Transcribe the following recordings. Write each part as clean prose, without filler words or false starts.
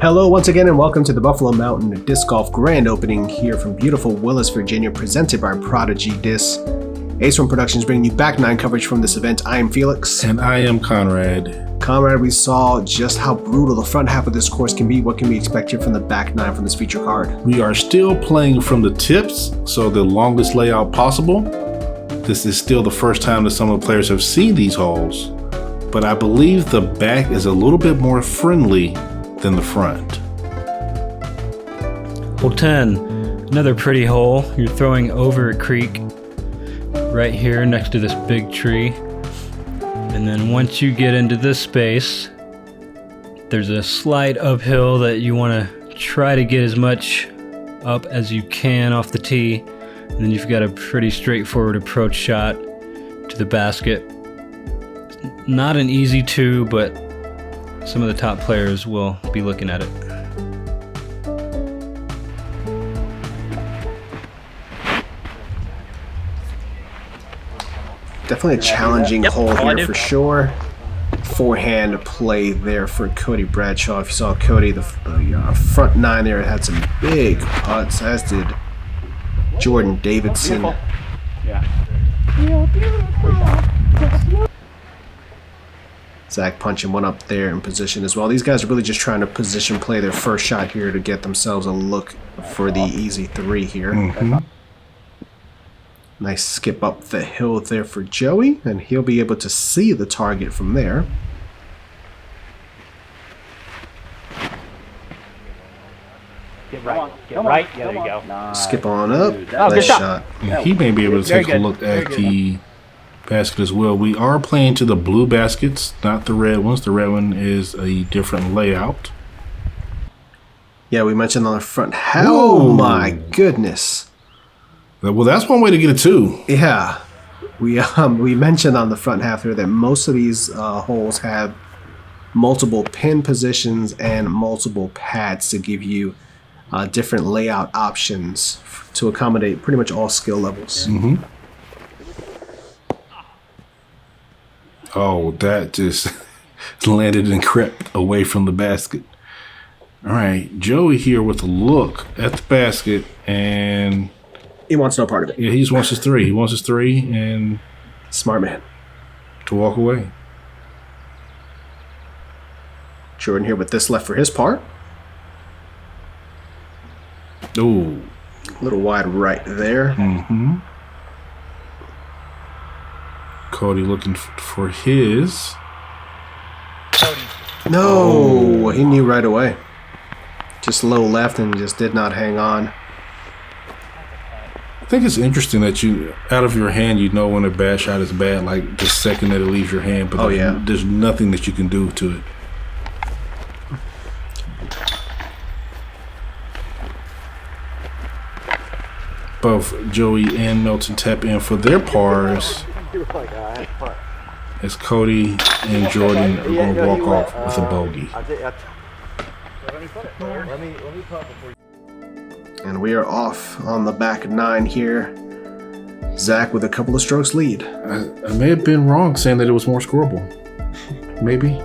Hello once again and welcome to the Buffalo Mountain Disc Golf Grand Opening here from beautiful Willis, Virginia, presented by Prodigy Disc. Run Productions bringing you back nine coverage from this event. I am Felix. And I am Conrad. Conrad, we saw just how brutal the front half of this course can be. What can we expect here from the back nine from this feature card? We are still playing from the tips, so the longest layout possible. This is still the first time that some of the players have seen these holes, but I believe the back is a little bit more friendly than the front. Hole 10, another pretty hole. You're throwing over a creek right here next to this big tree. And then once you get into this space, there's a slight uphill that you want to try to get as much up as you can off the tee. And then you've got a pretty straightforward approach shot to the basket. Not an easy two, but some of the top players will be looking at it. Definitely a challenging hole here for sure. Forehand play there for Cody Bradshaw. If you saw Cody, the front nine there had some big putts, as did Jordan Davidson. Zach punching one up there in position as well. These guys are really just trying to position play their first shot here to get themselves a look for the easy three here. Nice skip up the hill there for Joey, and he'll be able to see the target from there. Get right, yeah, there you go. Nice. Skip on up, nice shot. And he may be able to take a look at the basket as well. We are playing to the blue baskets, not the red ones. The red one is a different layout. Yeah, we mentioned on the front. Oh my goodness. Well, that's one way to get it too. Yeah, we mentioned on the front half here that most of these holes have multiple pin positions and multiple pads to give you different layout options to accommodate pretty much all skill levels. Oh, that just landed and crept away from the basket. All right, Joey here with a look at the basket, and he wants no part of it. Yeah, he just wants his three. He wants his three and smart man to walk away. Jordan here with this left for his part. Ooh, a little wide right there. Cody looking for his. No, he knew right away. Just low left and just did not hang on. I think it's interesting that you, out of your hand, you know when a bad shot is bad, like the second that it leaves your hand, but there's nothing that you can do to it. Both Joey and Milton tap in for their pars, as Cody and Jordan are going to walk off with a bogey. And we are off on the back nine here. Zach with a couple of strokes lead. I may have been wrong saying that it was more scoreable. Maybe.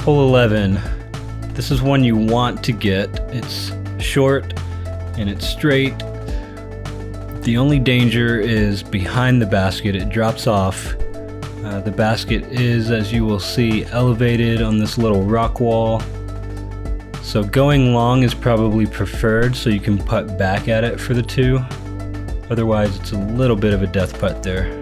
Hole 11. This is one you want to get. It's short and it's straight. The only danger is behind the basket. It drops off. The basket is, as you will see, elevated on this little rock wall. So going long is probably preferred so you can putt back at it for the two. Otherwise, it's a little bit of a death putt there.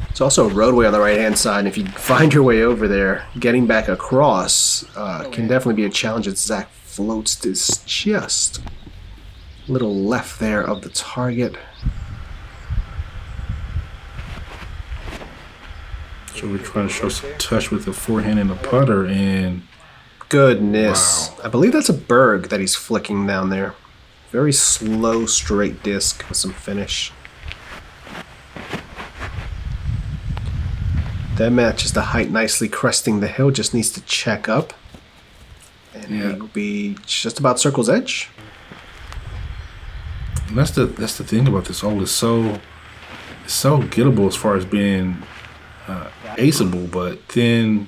There's also a roadway on the right-hand side, and if you find your way over there, getting back across can definitely be a challenge as Zach floats this just a little left there of the target. So we're trying to show some touch with the forehand and the putter, and Goodness. Wow. I believe that's a berg that he's flicking down there. Very slow, straight disc with some finish. That matches the height nicely, cresting the hill. Just needs to check up. And he'll be just about circle's edge. And that's the thing about this hole. It's so gettable as far as being aceable, but then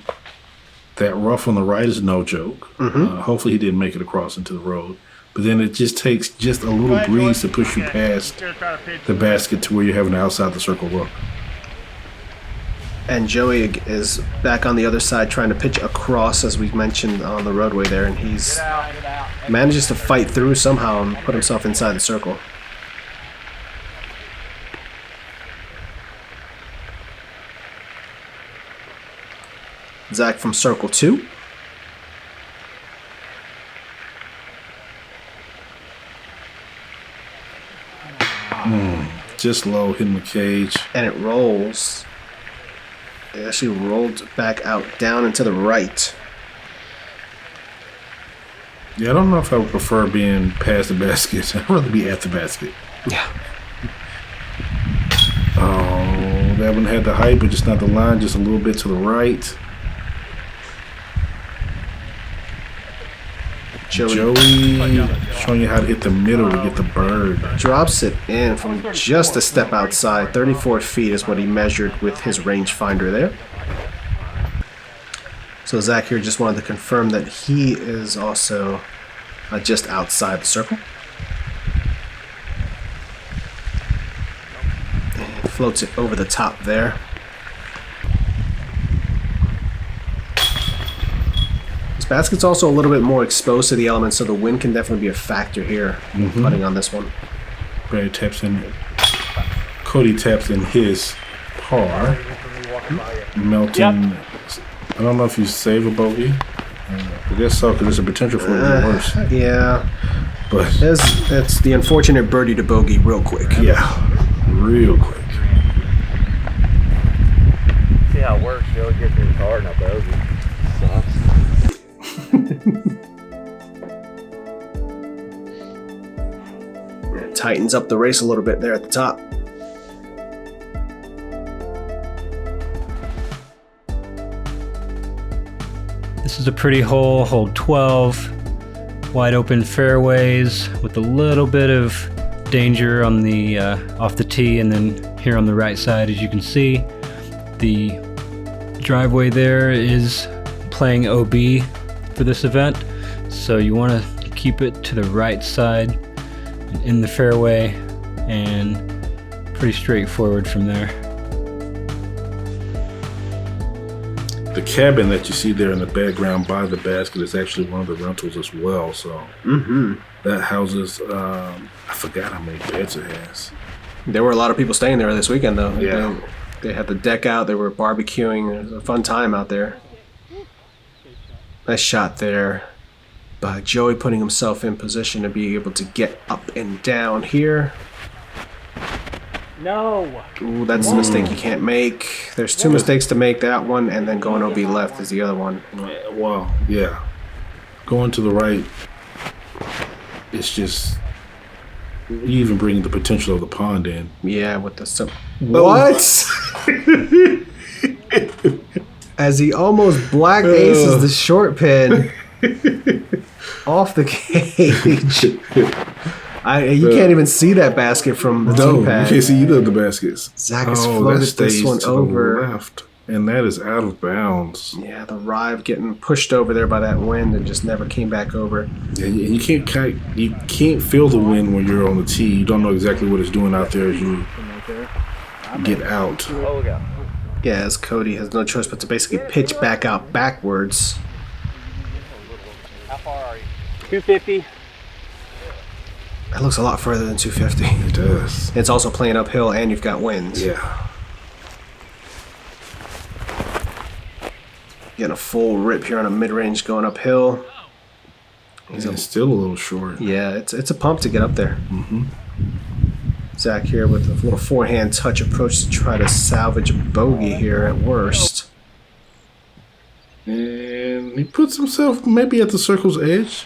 that rough on the right is no joke. Hopefully he didn't make it across into the road. But then it just takes just a little breeze to push you past the basket to where you're having to outside the circle look. And Joey is back on the other side trying to pitch across, as we mentioned, on the roadway there, and he's manages to fight through somehow and put himself inside the circle. Zach from circle 2. Just low, hitting the cage. And it rolls. It actually rolled back out, down and to the right. Yeah, I don't know if I would prefer being past the basket. I'd rather be at the basket. Yeah. Oh, that one had the height, but just not the line, just a little bit to the right. Joey showing you how to hit the middle to get the bird. Drops it in from just a step outside. 34 feet is what he measured with his rangefinder there. So Zach here just wanted to confirm that he is also just outside the circle. And floats it over the top there. Basket's also a little bit more exposed to the elements, so the wind can definitely be a factor here. Putting on this one. Brad taps in. Cody taps in his par. Melting. I don't know if you save a bogey. I guess so, because there's a potential for it to be worse. Yeah. But it's the unfortunate birdie to bogey real quick. Yeah. Real quick. See how it works. You'll get to his card and a bogey. Sucks. It tightens up the race a little bit there at the top. This is a pretty hole, hole 12. Wide open fairways with a little bit of danger on the off the tee, and then here on the right side, as you can see, the driveway there is playing OB for this event, so you want to keep it to the right side in the fairway, and pretty straightforward from there. The cabin that you see there in the background by the basket is actually one of the rentals as well. So that houses, I forgot how many beds it has. There were a lot of people staying there this weekend, though. Yeah. They had the deck out. They were barbecuing. It was a fun time out there. Nice shot there by Joey, putting himself in position to be able to get up and down here. No. Ooh, that's a mistake you can't make. There's two mistakes to make. That one, and then going OB left is the other one. Well, yeah. Going to the right, it's just, you even bring the potential of the pond in. Yeah, with the... What? As he almost black aces the short pin off the cage. You can't even see that basket from the tee pad. You can't see either of the baskets. Zach has floated this one over. Left, and that is out of bounds. Yeah, the Rive getting pushed over there by that wind and just never came back over. Yeah, you can't feel the wind when you're on the tee. You don't know exactly what it's doing out there as you get out. Yeah, as Cody has no choice but to basically pitch back out backwards. How far are you? 250. That looks a lot further than 250. It does. It's also playing uphill, and you've got winds. Yeah. Getting a full rip here on a mid-range going uphill. It's still a little short. Yeah, it's a pump to get up there. Zach here with a little forehand touch approach to try to salvage a bogey here at worst. And he puts himself maybe at the circle's edge.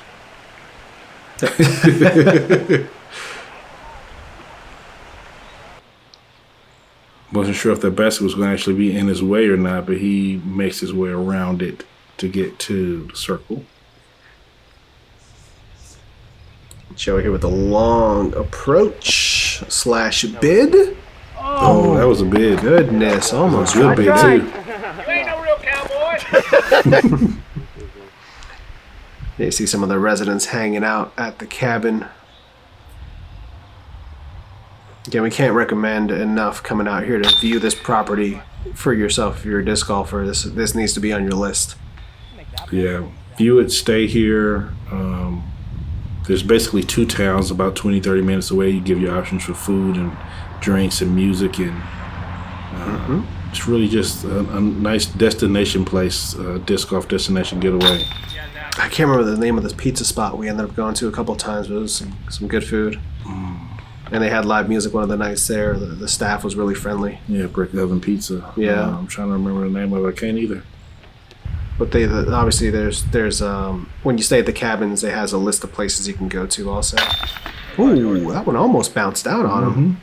Wasn't sure if that basket was going to actually be in his way or not, but he makes his way around it to get to the circle. Joey here with a long approach / bid. Oh, that was a bid. Goodness, almost Good bid, too. You ain't no real cowboy. You see some of the residents hanging out at the cabin. Again, we can't recommend enough coming out here to view this property for yourself. If you're a disc golfer, this needs to be on your list. Yeah, view it, stay here. There's basically 2 towns about 20-30 minutes away. You give you options for food and drinks and music, and it's really just a nice destination place, disc golf destination getaway. I can't remember the name of this pizza spot we ended up going to a couple times, but it was some good food. And they had live music one of the nights there. The staff was really friendly. Yeah, Brick Oven Pizza. Yeah. I'm trying to remember the name of it. I can't either. But obviously there's when you stay at the cabins, it has a list of places you can go to also. Ooh, that one almost bounced out on him.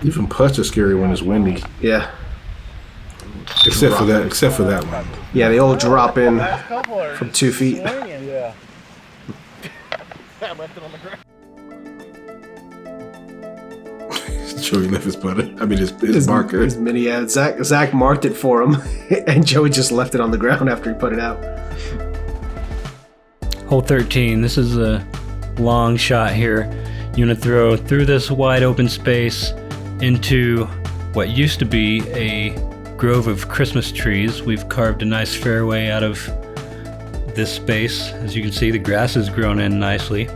Even putts are scary when it's windy. Yeah. Except for that one. Yeah, the old drop in from 2 feet. Yeah. I left it on the ground. Joey left his putter. I mean his marker. His mini, yeah. Zach marked it for him, and Joey just left it on the ground after he put it out. Hole 13. This is a long shot here. You want to throw through this wide open space into what used to be a grove of Christmas trees. We've carved a nice fairway out of this space. As you can see, the grass has grown in nicely.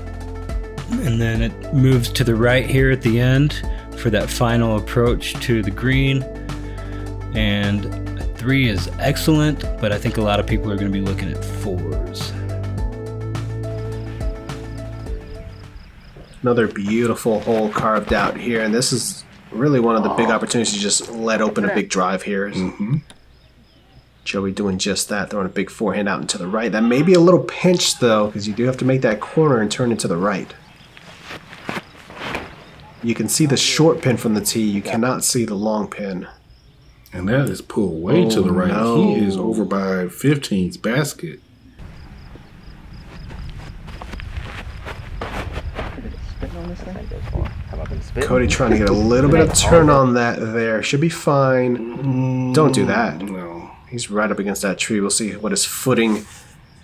And then it moves to the right here at the end for that final approach to the green. And a 3 is excellent, but I think a lot of people are going to be looking at 4s. Another beautiful hole carved out here, and this is really one of the big opportunities to just let open a big drive here. Joey doing just that, throwing a big forehand out into the right. That may be a little pinched though, because you do have to make that corner and turn it to the right. You can see the short pin from the tee. You cannot see the long pin. And that is pulled way to the right. No. He is over by 15's basket. Cody trying to get a little bit of turn on that there. Should be fine. Don't do that. No. He's right up against that tree. We'll see what his footing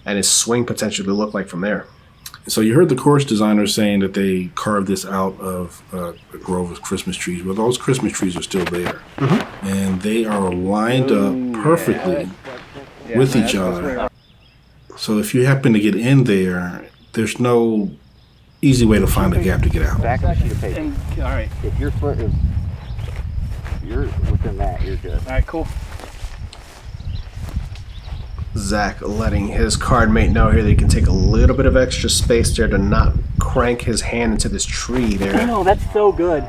and his swing potentially look like from there. So you heard the course designer saying that they carved this out of a grove of Christmas trees. Well, those Christmas trees are still there. And they are lined up perfectly with each other. So if you happen to get in there, there's no easy way to find a gap to get out. Back of the sheet of paper. All right. If your foot is, you're within that, you're good. All right, cool. Zach letting his card mate know here that he can take a little bit of extra space there to not crank his hand into this tree there. Oh, that's so good.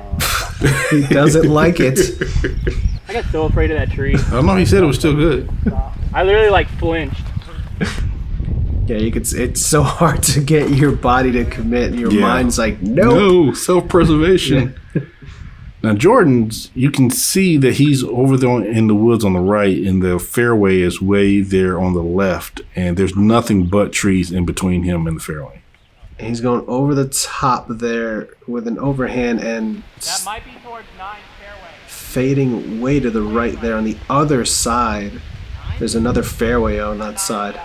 He doesn't like it. I got so afraid of that tree. I don't know, he said it was still good. I literally like flinched. Yeah, you could. It's so hard to get your body to commit. Your mind's like, nope. No, self-preservation. Now, Jordan's, you can see that he's over there in the woods on the right, and the fairway is way there on the left, and there's nothing but trees in between him and the fairway. He's going over the top there with an overhand and That might be towards 9 fairway. fading way to the right there. On the other side, there's another fairway on that side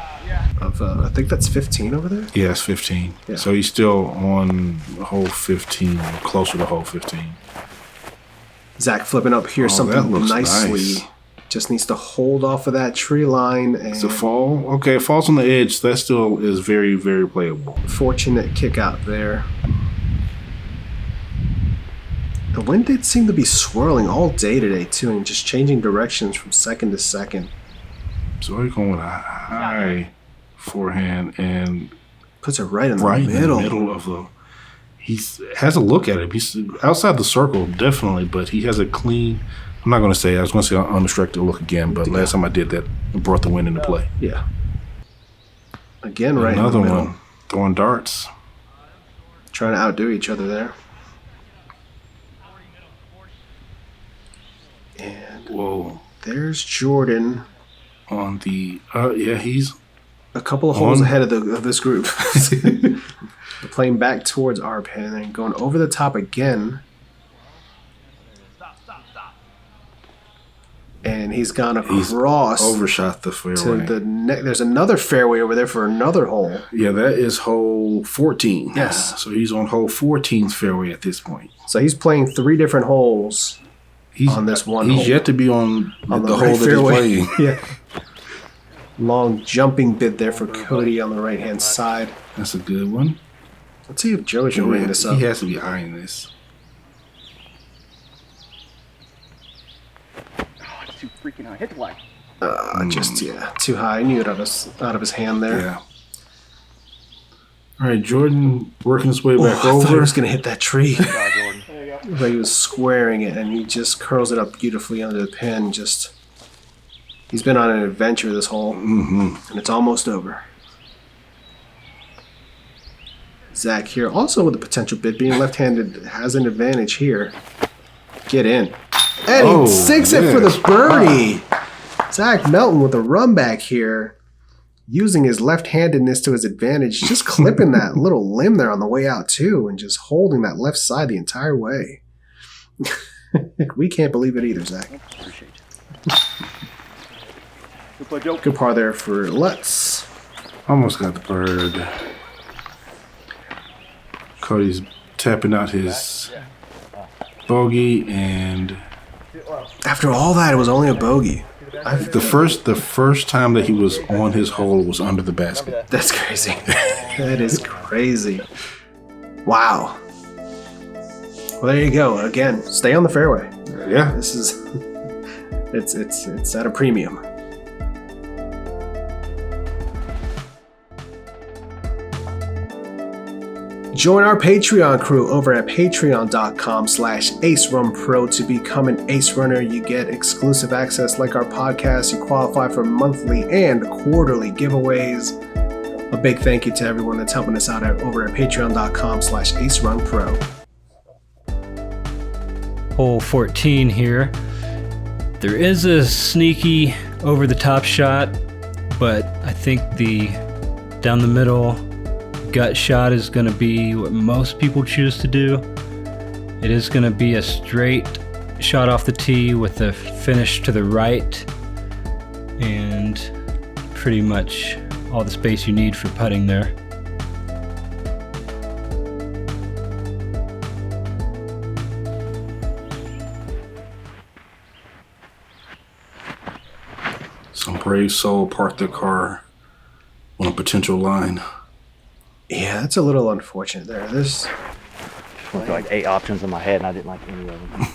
of, I think that's 15 over there. Yeah, it's 15. Yeah. So he's still on hole 15, closer to hole 15. Zach flipping up here that something looks nicely. nice. Just needs to hold off of that tree line. And It's a fall. Okay, it falls on the edge. That still is very, very playable. fortunate kick out there. The wind did seem to be swirling all day today too, and just changing directions from second to second. So he's going with a high forehand and Puts it right in the right middle. in the middle of the. He has a look at it. He's outside the circle, definitely, but he has a clean. I'm not going to say. I was going to say unobstructed look again, but last time I did that, it brought the wind into play. Yeah. Again, right Another in the middle. one. throwing darts. Trying to outdo each other there. And Whoa. there's Jordan. On the yeah, he's A couple of holes ahead of this group. They're playing back towards ARP and then going over the top again. And he's gone across. Overshot the fairway. To the there's another fairway over there for another hole. Yeah, that is hole 14. Yes. So he's on hole 14's fairway at this point. So he's playing 3 different holes on this one hole. He's yet to be on the right hole that fairway. he's playing. Yeah. Long jumping bid there for Cody on the right-hand side. That's a good one. Let's see if Joey can ring this up. He has to be eyeing this. Too freaking high. Hit the line. Just too high. I knew it out of his hand there. Yeah. All right, Jordan working his way back I thought he over. was going to hit that tree. Jordan. There you go. But he was squaring it, and he just curls it up beautifully under the pin. He's been on an adventure this hole, and it's almost over. Zach here, also with a potential bid, being left-handed, has an advantage here. Get in. And he sinks it for the birdie. Zach Melton with a run back here, using his left-handedness to his advantage, just clipping that little limb there on the way out too, and just holding that left side the entire way. We can't believe it either, Zach. Appreciate you. Good play, Joe. Good par there for Lutz. Almost got the bird. Cody's tapping out his bogey, and After all that, it was only a bogey. the first time that he was on his hole was under the basket. That's crazy. That is crazy. Wow. Well, there you go. Again, stay on the fairway. Yeah. This is it's at a premium. Join our Patreon crew over at patreon.com/AceRunPro to become an Ace Runner. You get exclusive access like our podcast. You qualify for monthly and quarterly giveaways. A big thank you to everyone that's helping us out over at patreon.com/AceRunPro. Hole 14 here. There is a sneaky over-the-top shot, but I think the down the middle gut shot is going to be what most people choose to do. It is going to be a straight shot off the tee with a finish to the right, and pretty much all the space you need for putting there. Some brave soul parked their car on a potential line. Yeah, that's a little unfortunate there. There's Went through like 8 options in my head, and I didn't like any of them.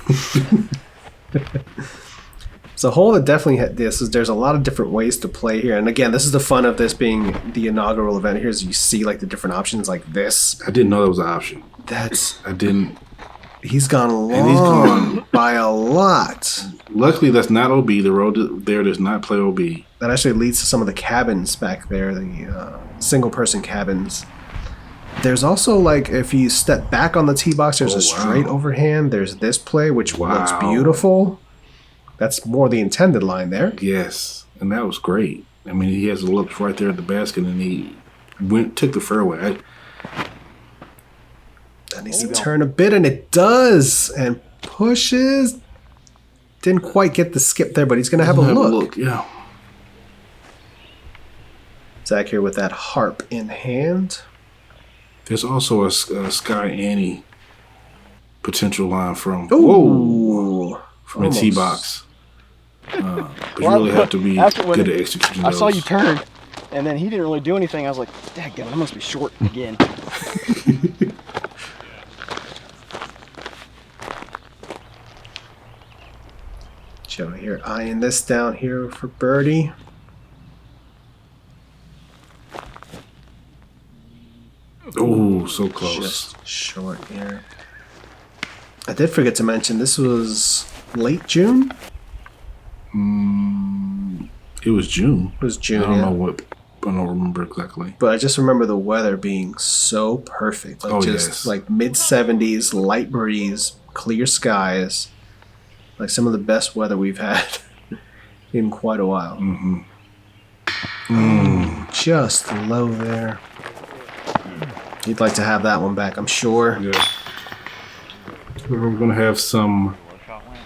it's a hole that definitely had this. There's a lot of different ways to play here, and again, this is the fun of this being the inaugural event. Here's you see like the different options like this. I didn't know that was an option. I didn't. He's gone long And he's gone. by a lot. Luckily, that's not OB. The road there does not play OB. That actually leads to some of the cabins back there, the single-person cabins. There's also, like, if you step back on the tee box, there's a straight overhand. There's this play, which looks beautiful. That's more the intended line there. Yes, and that was great. I mean, he has a Lutz right there at the basket, and he took the fairway. That needs to turn a bit, and it does. And pushes. Didn't quite get the skip there, but he's going to have a look. Yeah. Zach here with that harp in hand. There's also a Sky Annie potential line from Ooh. from the tee box. But you really have to be good at executing I those. saw you turn, and then he didn't really do anything. I was like, "Dadgummit, I must be short again." Joe here eyeing this down here for birdie. Oh, so close. Just short here. I did forget to mention this was late June. It was June. It was June. I don't yeah. know what don't remember exactly. But I just remember the weather being so perfect. Like like mid 70s, light breeze, clear skies. Like some of the best weather we've had in quite a while. Just low there. You'd like to have that one back, I'm sure. Yeah. We're going to have some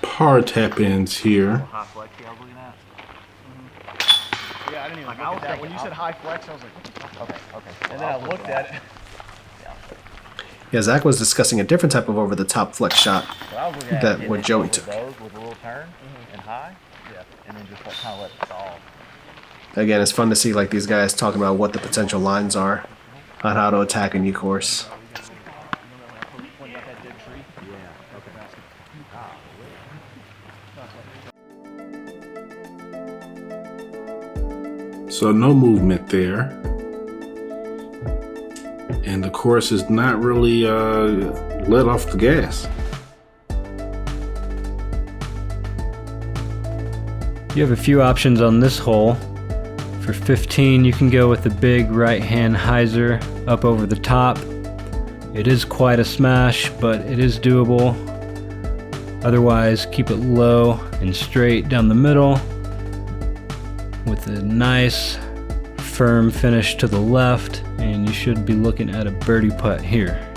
par tap-ins here. High flex I was looking at. Yeah, I didn't even look at that. When you said high flex, I was like, okay. And then I looked at it. Yeah, Zach was discussing a different type of over-the-top flex shot that what Joey took. Those with a little turn and high, and then just kind of let it stall. Again, it's fun to see like these guys talking about what the potential lines are on how to attack a new course. So no movement there. And the course is not really let off the gas. You have a few options on this hole. For 15, you can go with the big right-hand hyzer up over the top. It is quite a smash, but it is doable. Otherwise, keep it low and straight down the middle with a nice firm finish to the left, and you should be looking at a birdie putt here.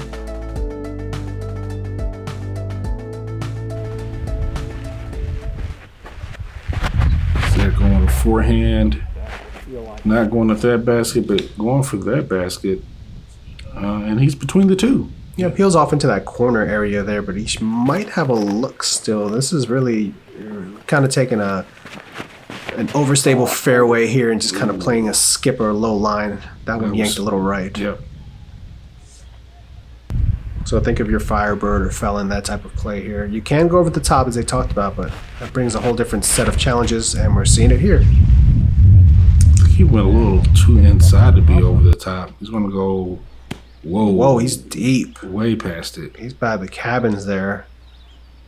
Is that going to forehand? Not going at that basket, but going for that basket. And he's between the two. Yeah, peels off into that corner area there, but he might have a look still. This is really kind of taking an overstable fairway here and just kind of playing a skip or a low line. That one yanked a little right. Yep. So think of your Firebird or Felon, that type of play here. You can go over the top as they talked about, but that brings a whole different set of challenges, and we're seeing it here. He went a little too inside to be over the top. He's going to go, whoa, he's deep. Way past it. He's by the cabins there.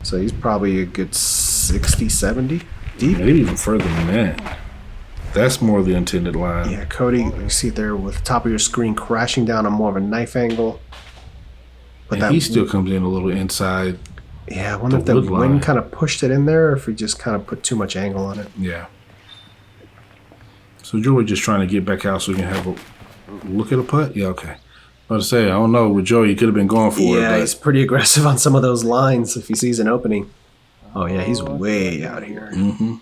So he's probably a good 60, 70 deep. Maybe even further than that. That's more the intended line. Yeah, Cody, you see it there with the top of your screen crashing down on more of a knife angle. But and he still comes in a little inside. Yeah, I wonder if the wind kind of pushed it in there or if he just kind of put too much angle on it. Yeah. So Joey just trying to get back out so we can have a look at a putt? Yeah, okay. I was about to say, I don't know. With Joey, he could have been going for it. Yeah, he's pretty aggressive on some of those lines if he sees an opening. Oh, yeah, he's way out here. Mm-hmm.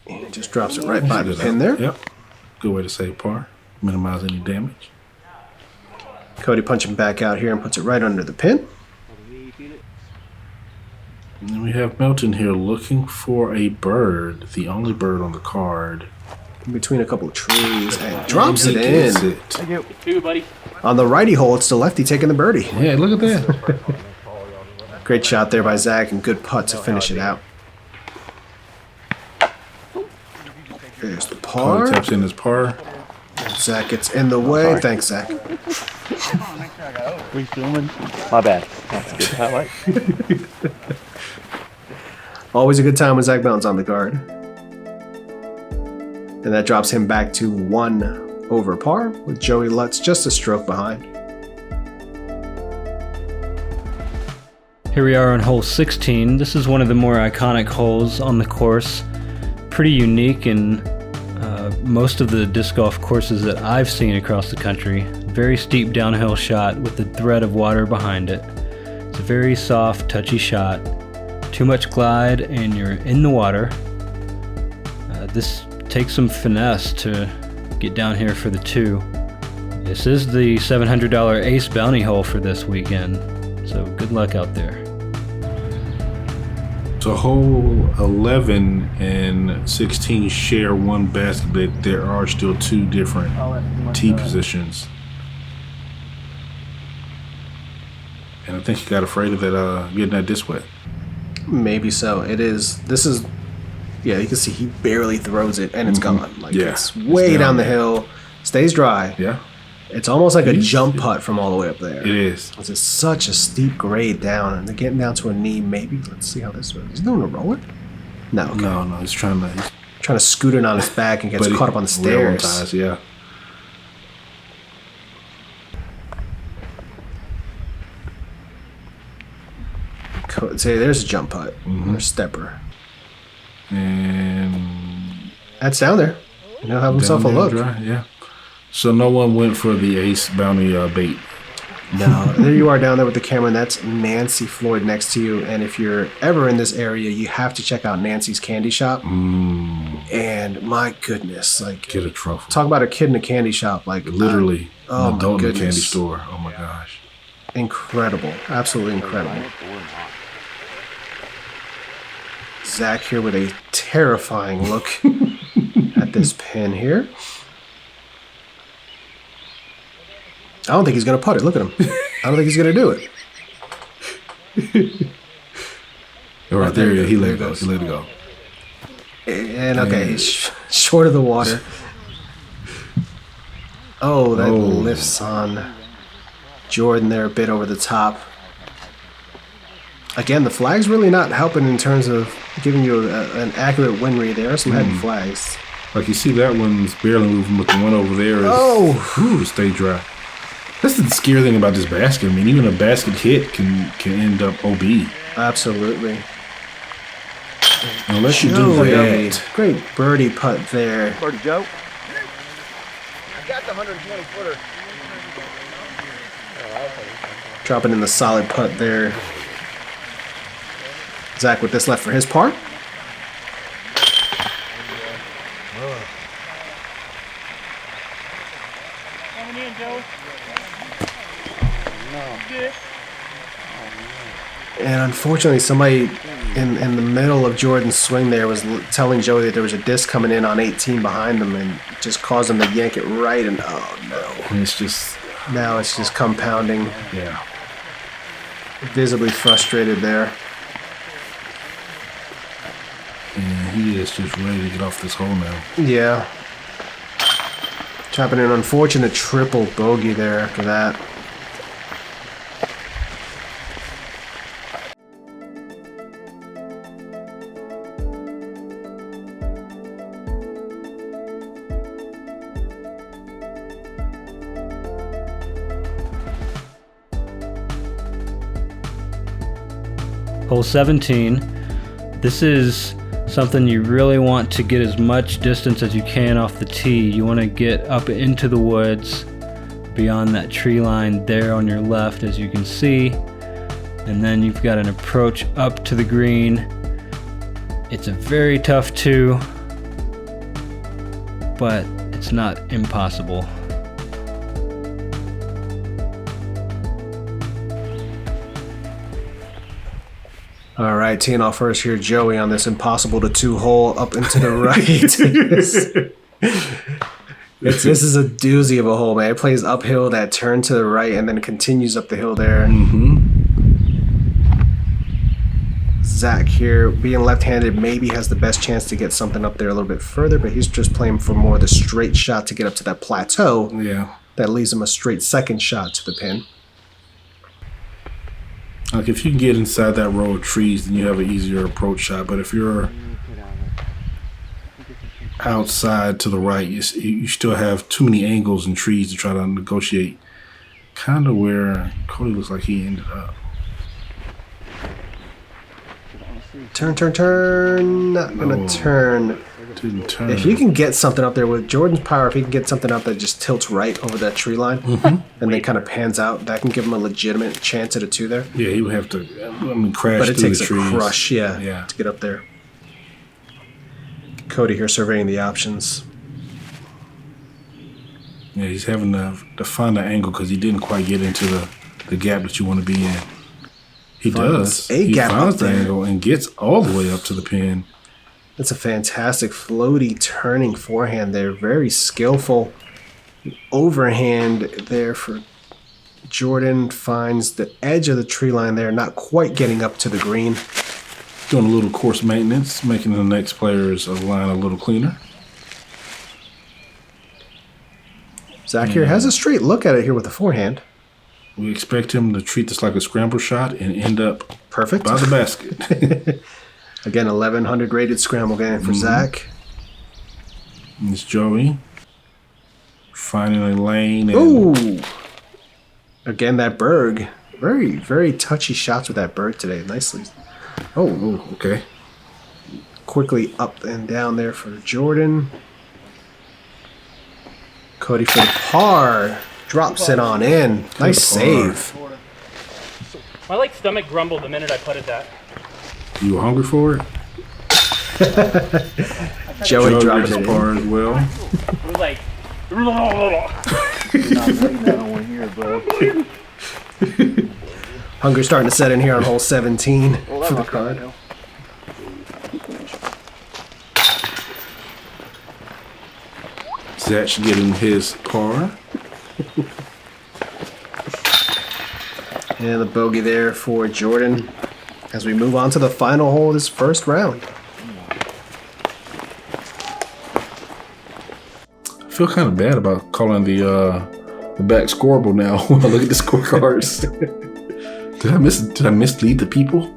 And he just drops it right by the pin there. Yep. Good way to save par. Minimize any damage. Cody punching back out here and puts it right under the pin. And then we have Melton here looking for a bird, the only bird on the card. In between a couple of trees, and drops it in. Thank you. Two, buddy. On the righty hole, it's the lefty taking the birdie. Yeah, look at that. Great shot there by Zach and good putt to finish it out. There's the par. Cody taps in his par. Zach gets in the way. Thanks, Zach. We filming? My bad. That's a good highlight. Always a good time when Zach Melton's on the card. And that drops him back to 1 over par with Joey Lutz just a stroke behind. Here we are on hole 16. This is one of the more iconic holes on the course. Pretty unique in most of the disc golf courses that I've seen across the country. Very steep downhill shot with a thread of water behind it. It's a very soft, touchy shot. Too much glide and you're in the water. This takes some finesse to get down here for the 2. This is the $700 ace bounty hole for this weekend, so good luck out there. So hole 11 and 16 share one basket, but there are still 2 different tee positions. And I think he got afraid of that getting that disc wet. Maybe so. It is. This is. Yeah, you can see he barely throws it and it's gone. Like it's way down the hill. Stays dry. Yeah. It's almost like a jump putt from all the way up there. It is. It's such a steep grade down, and they're getting down to a knee. Maybe let's see how this goes. He's doing a roller. No. Okay. No, he's trying Trying to scoot it on his back and gets caught up on the stairs. Ties, yeah. Say, there's a jump putt or stepper. And that's down there. And he'll have himself a look. Dry, yeah. So no one went for the ace bounty bait. No, there you are down there with the camera, and that's Nancy Floyd next to you. And if you're ever in this area, you have to check out Nancy's Candy Shop. And my goodness, like, get a trophy. Talk about a kid in a candy shop, like literally an adult in a candy goodness. store. Oh my gosh, incredible, absolutely incredible. Zach here with a terrifying look at this pin here. I don't think he's going to putt it. Look at him. I don't think he's going to do it. All right, there he let it go. He let it go. And okay, he's short of the water. Oh, that lifts on Jordan there a bit over the top. Again, the flag's really not helping in terms of giving you an accurate win read. There are some heavy flags. Like you see that one's barely moving, but the one over there is stay dry. That's the scary thing about this basket. I mean, even a basket hit can end up OB. Absolutely. Unless you do that. Great birdie putt there. Birdie Joe. I got the 120 footer. Dropping in the solid putt there. Zach with this left for his part. Coming in, Joe. And unfortunately, somebody in the middle of Jordan's swing there was telling Joey that there was a disc coming in on 18 behind them and just caused him to yank it right. And oh no! And it's just now it's just compounding. Yeah. Visibly frustrated there. And he is just ready to get off this hole now. Yeah. Chopping an unfortunate triple bogey there after that. Hole 17. This is something you really want to get as much distance as you can off the tee. You want to get up into the woods beyond that tree line there on your left, as you can see. And then you've got an approach up to the green. It's a very tough two, but it's not impossible. All right, teeing off first here, Joey on this impossible to two hole up into the right. This is a doozy of a hole, man. It plays uphill, that turn to the right, and then continues up the hill there. Zach here, being left-handed, maybe has the best chance to get something up there a little bit further, but he's just playing for more of the straight shot to get up to that plateau. Yeah. That leaves him a straight second shot to the pin. Like if you can get inside that row of trees, then you have an easier approach shot. But if you're outside to the right, you still have too many angles and trees to try to negotiate. Kind of where Cody looks like he ended up. Turn. Not gonna turn. Didn't turn. If you can get something up there with Jordan's power, if he can get something up that just tilts right over that tree line and then kind of pans out, that can give him a legitimate chance at a two there. Yeah, he would have to crash but it through takes the a trees. crush, to get up there. Cody here surveying the options. Yeah, he's having to find an angle because he didn't quite get into the gap that you want to be in. He does. He finds the angle and gets all the way up to the pin. That's a fantastic floaty turning forehand there. Very skillful overhand there for Jordan. Finds the edge of the tree line there, not quite getting up to the green. Doing a little course maintenance, making the next player's line a little cleaner. Zach here has a straight look at it here with the forehand. We expect him to treat this like a scramble shot and end up perfect by the basket. Again, 1100 rated scramble game for Zach. It's Joey finding a lane. And Ooh! Again, that Berg. Very, very touchy shots with that Berg today. Nicely. Oh, okay. Quickly up and down there for Jordan. Cody for the par. Drops it on in. Nice save. My like stomach grumbled the minute I put it that. You were hungry for it? Joey dropping his it par in. as well. It was like. You're not reading that on one here, bro. Hunger starting to set in here on hole 17 for the card. Zach getting his par. And the bogey there for Jordan as we move on to the final hole of this first round. I feel kind of bad about calling the back scorable now when I look at the scorecards. Did I mislead the people?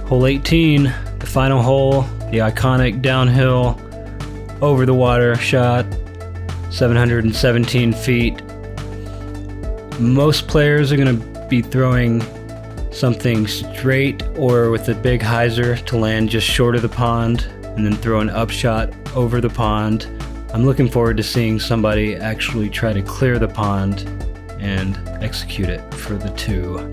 Hole 18, the final hole, the iconic downhill, over the water shot, 717 feet. Most players are going to be throwing something straight or with a big hyzer to land just short of the pond and then throw an upshot over the pond. I'm looking forward to seeing somebody actually try to clear the pond and execute it for the two.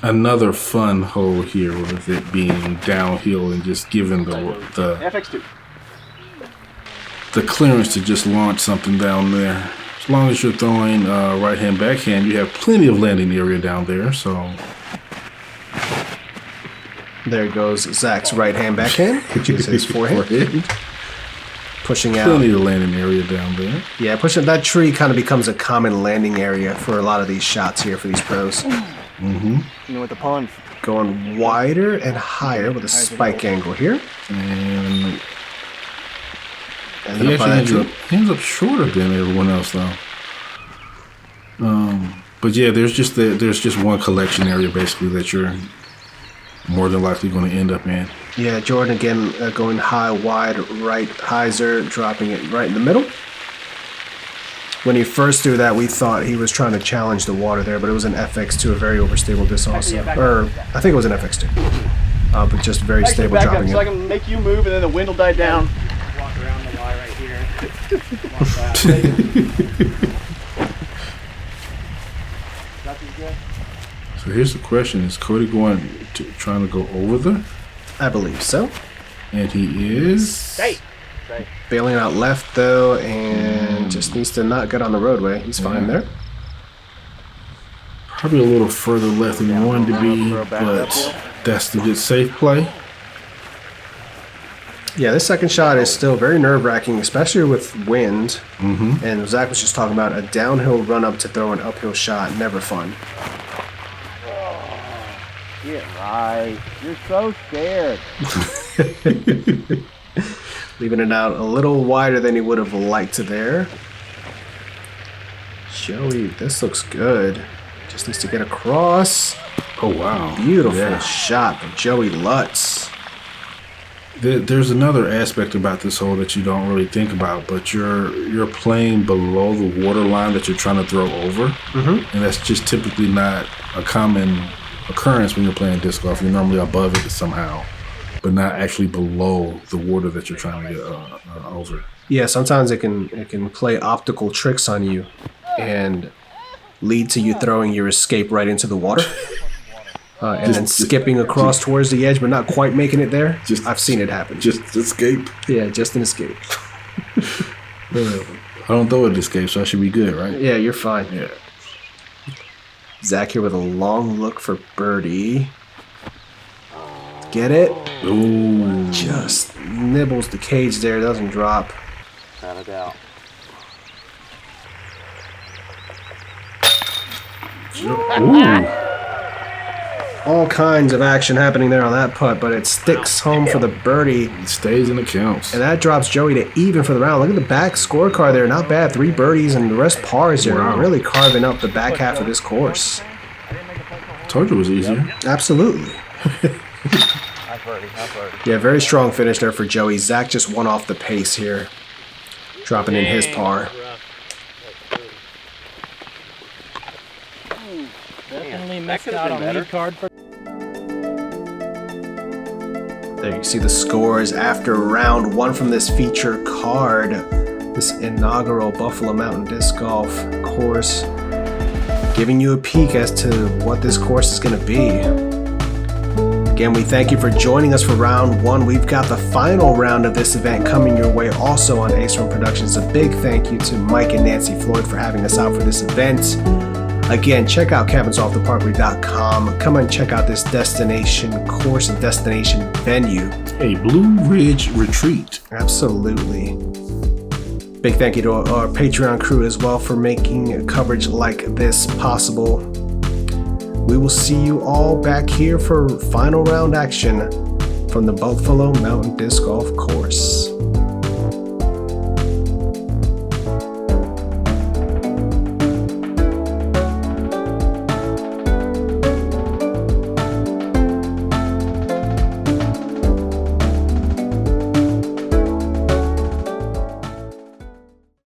Another fun hole here with it being downhill and just giving the FX2. the clearance to just launch something down there. As long as you're throwing right hand backhand, you have plenty of landing area down there. So There goes Zach's right hand backhand, which is his forehand. Pushing out. Plenty of landing area down there. Yeah, pushing that tree kind of becomes a common landing area for a lot of these shots here for these pros. You know, with the pond. Going wider and higher with a spike angle here. And And then he up by that actually tree. ends up shorter than everyone else, though. But yeah, there's just one collection area basically that you're more than likely going to end up in. Yeah, Jordan again going high, wide, right hyzer, dropping it right in the middle. When he first threw that, we thought he was trying to challenge the water there, but it was an FX2, a very overstable disc also. Or, I think it was an FX2. But just very Actually, stable back up dropping so I it. can make you move and then the wind will die down. Walk around the Y right here. Walk back. So here's the question: is Cody trying to go over there? I believe so. And he is. Hey. Bailing out left, though, and just needs to not get on the roadway. He's fine there. Probably a little further left than he wanted to be, but that's the good safe play. Yeah, this second shot is still very nerve-wracking, especially with wind. And Zach was just talking about a downhill run-up to throw an uphill shot. Never fun. Get right. You're so scared. Leaving it out a little wider than he would have liked to there. Joey, this looks good. Just needs to get across. Oh wow! Beautiful shot from Joey Lutz. There's another aspect about this hole that you don't really think about, but you're playing below the water line that you're trying to throw over, and that's just typically not a common occurrence when you're playing disc golf. You're normally above it somehow, but not actually below the water that you're trying to get over. Yeah, sometimes it can play optical tricks on you and lead to you throwing your escape right into the water. And then skipping across towards the edge, but not quite making it there. I've seen it happen. Just escape. Yeah, just an escape. don't throw it escape, so I should be good, right? Yeah, you're fine. Yeah. Zach here with a long look for birdie. Get it? Ooh. Just nibbles the cage there, doesn't drop. Without a doubt. Ooh. All kinds of action happening there on that putt, but it sticks home for the birdie. It stays in the counts. And that drops Joey to even for the round. Look at the back scorecard there. Not bad. 3 birdies and the rest pars here. Wow. Really carving up the back half of this course. Told you it was easier. Absolutely. Nice birdie. Nice birdie. Yeah, very strong finish there for Joey. Zach just won off the pace here. Dropping in his par. Definitely missed out on lead card for. There you see the scores after round 1 from this feature card. This inaugural Buffalo Mountain Disc Golf course. Giving you a peek as to what this course is going to be. Again, we thank you for joining us for round 1. We've got the final round of this event coming your way also on Run Productions. A big thank you to Mike and Nancy Floyd for having us out for this event. Again, check out cabinsofftheparkway.com. Come and check out this destination course and destination venue. A Blue Ridge Retreat. Absolutely. Big thank you to our Patreon crew as well for making coverage like this possible. We will see you all back here for final round action from the Buffalo Mountain Disc Golf course.